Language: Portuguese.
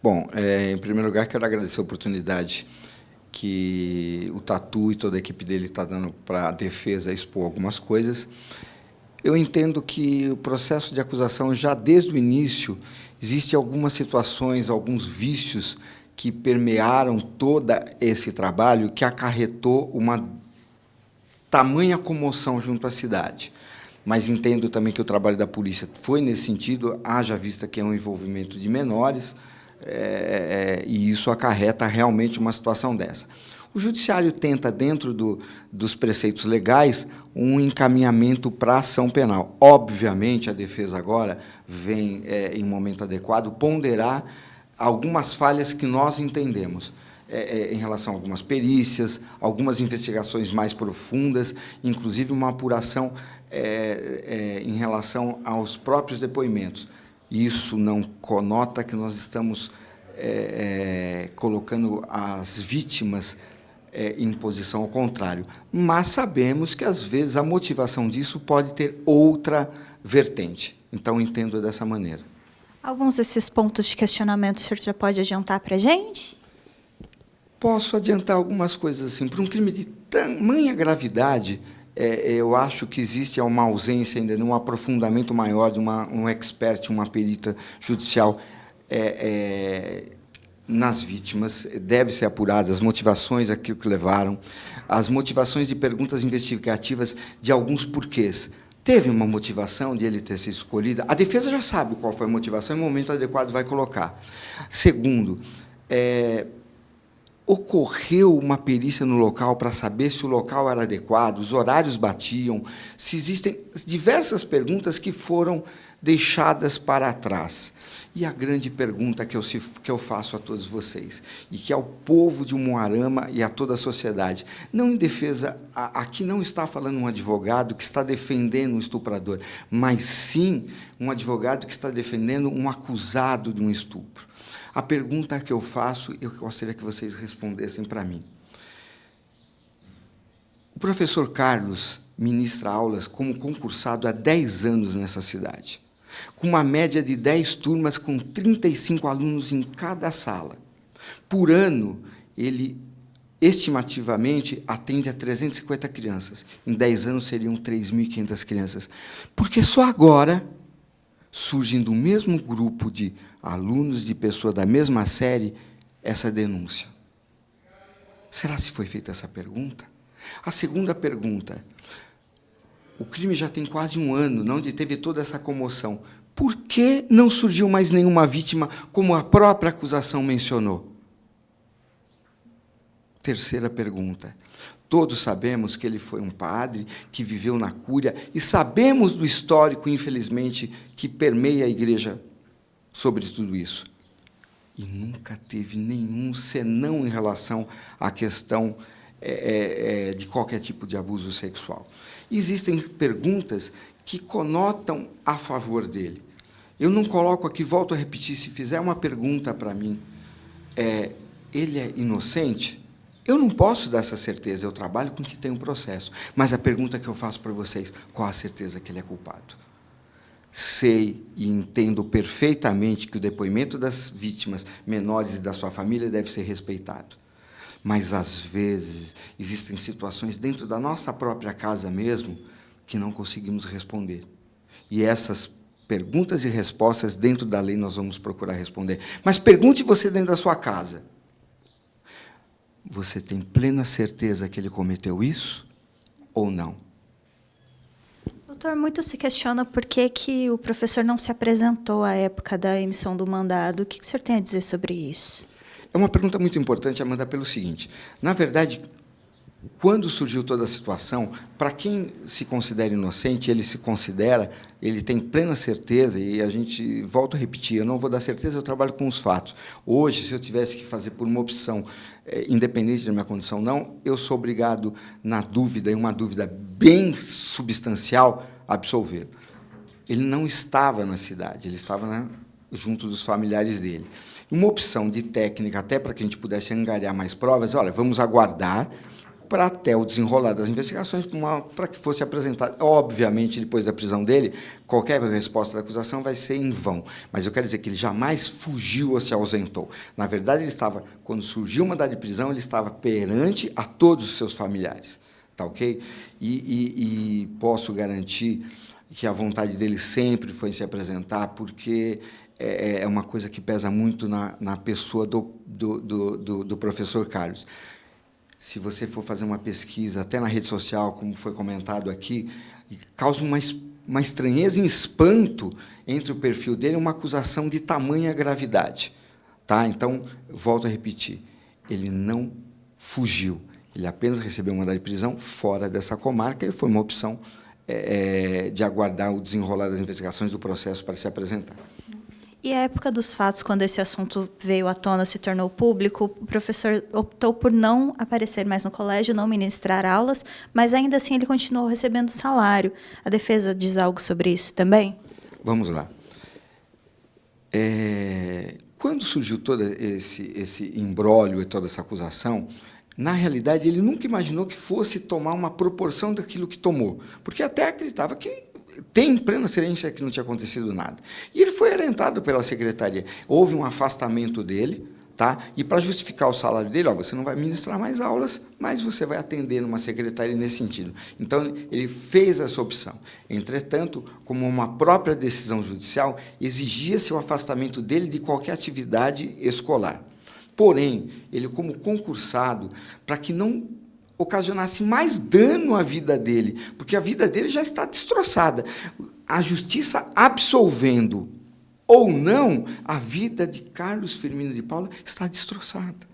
Bom, em primeiro lugar, quero agradecer a oportunidade que o Tatu e toda a equipe dele está dando para a defesa expor algumas coisas. Eu entendo que o processo de acusação, já desde o início, existem algumas situações, alguns vícios que permearam todo esse trabalho, que acarretou uma tamanha comoção junto à cidade. Mas entendo também que o trabalho da polícia foi nesse sentido, haja vista que é um envolvimento de menores, e isso acarreta realmente uma situação dessa. O Judiciário tenta, dentro dos preceitos legais, um encaminhamento para a ação penal. Obviamente, a defesa agora vem, em um momento adequado, ponderar algumas falhas que nós entendemos, em relação a algumas perícias, algumas investigações mais profundas, inclusive uma apuração em relação aos próprios depoimentos. Isso não conota que nós estamos colocando as vítimas em posição ao contrário, mas sabemos que, às vezes, a motivação disso pode ter outra vertente. Então, entendo dessa maneira. Alguns desses pontos de questionamento o senhor já pode adiantar para a gente? Posso adiantar algumas coisas assim. Para um crime de tamanha gravidade, eu acho que existe uma ausência ainda, um aprofundamento maior de um expert, uma perita judicial nas vítimas. Deve ser apurada as motivações, aquilo que levaram, as motivações de perguntas investigativas de alguns porquês. Teve uma motivação de ele ter sido escolhido? A defesa já sabe qual foi a motivação, e no momento adequado vai colocar. Segundo, ocorreu uma perícia no local para saber se o local era adequado, os horários batiam, se existem diversas perguntas que foram deixadas para trás. E a grande pergunta que eu faço a todos vocês, e que é ao povo de Umuarama e a toda a sociedade, não em defesa, aqui não está falando um advogado que está defendendo um estuprador, mas sim um advogado que está defendendo um acusado de um estupro. A pergunta que eu faço, eu gostaria que vocês respondessem para mim. O professor Carlos ministra aulas como concursado há 10 anos nessa cidade, com uma média de 10 turmas, com 35 alunos em cada sala. Por ano, ele, estimativamente, atende a 350 crianças. Em 10 anos, seriam 3.500 crianças. Porque só agora surgem do mesmo grupo de alunos, de pessoas da mesma série, essa denúncia. Será se foi feita essa pergunta? A segunda pergunta: o crime já tem quase um ano, onde teve toda essa comoção. Por que não surgiu mais nenhuma vítima, como a própria acusação mencionou? Terceira pergunta: todos sabemos que ele foi um padre, que viveu na Cúria, e sabemos do histórico, infelizmente, que permeia a igreja sobre tudo isso. E nunca teve nenhum senão em relação à questão de qualquer tipo de abuso sexual. Existem perguntas que conotam a favor dele. Eu não coloco aqui, volto a repetir, se fizer uma pergunta para mim, ele é inocente? Eu não posso dar essa certeza, eu trabalho com que tem um processo. Mas a pergunta que eu faço para vocês: qual a certeza que ele é culpado? Sei e entendo perfeitamente que o depoimento das vítimas menores e da sua família deve ser respeitado. Mas, às vezes, existem situações dentro da nossa própria casa mesmo que não conseguimos responder. E essas perguntas e respostas, dentro da lei, nós vamos procurar responder. Mas pergunte você dentro da sua casa: você tem plena certeza que ele cometeu isso ou não? Doutor, muito se questiona por que o professor não se apresentou à época da emissão do mandado. O que o senhor tem a dizer sobre isso? É uma pergunta muito importante, Amanda, pelo seguinte: na verdade, quando surgiu toda a situação, para quem se considera inocente, ele se considera, ele tem plena certeza, e a gente, volto a repetir, eu não vou dar certeza, eu trabalho com os fatos. Hoje, se eu tivesse que fazer por uma opção, independente da minha condição, não, eu sou obrigado, na dúvida, e uma dúvida bem substancial, a absolvê-lo. Ele não estava na cidade, ele estava junto dos familiares dele. Uma opção de técnica, até para que a gente pudesse angariar mais provas: olha, vamos aguardar para até o desenrolar das investigações, para que fosse apresentado. Obviamente, depois da prisão dele, qualquer resposta da acusação vai ser em vão. Mas eu quero dizer que ele jamais fugiu ou se ausentou. Na verdade, ele estava, quando surgiu o mandado de prisão, ele estava perante a todos os seus familiares. Tá ok? E posso garantir que a vontade dele sempre foi se apresentar, porque é uma coisa que pesa muito na pessoa do professor Carlos. Se você for fazer uma pesquisa, até na rede social, como foi comentado aqui, causa uma estranheza e espanto entre o perfil dele, uma acusação de tamanha gravidade. Tá? Então, volto a repetir, ele não fugiu, ele apenas recebeu um mandado de prisão fora dessa comarca e foi uma opção de aguardar o desenrolar das investigações do processo para se apresentar. E a época dos fatos, quando esse assunto veio à tona, se tornou público, o professor optou por não aparecer mais no colégio, não ministrar aulas, mas ainda assim ele continuou recebendo salário. A defesa diz algo sobre isso também? Vamos lá. Quando surgiu todo esse imbróglio e toda essa acusação, na realidade, ele nunca imaginou que fosse tomar uma proporção daquilo que tomou, porque até acreditava que tem plena ciência que não tinha acontecido nada. E ele foi orientado pela secretaria. Houve um afastamento dele, tá? E para justificar o salário dele, você não vai ministrar mais aulas, mas você vai atender numa secretaria nesse sentido. Então, ele fez essa opção. Entretanto, como uma própria decisão judicial, exigia-se o afastamento dele de qualquer atividade escolar. Porém, ele, como concursado, para que não ocasionasse mais dano à vida dele, porque a vida dele já está destroçada. A justiça absolvendo ou não, a vida de Carlos Firmino de Paula está destroçada.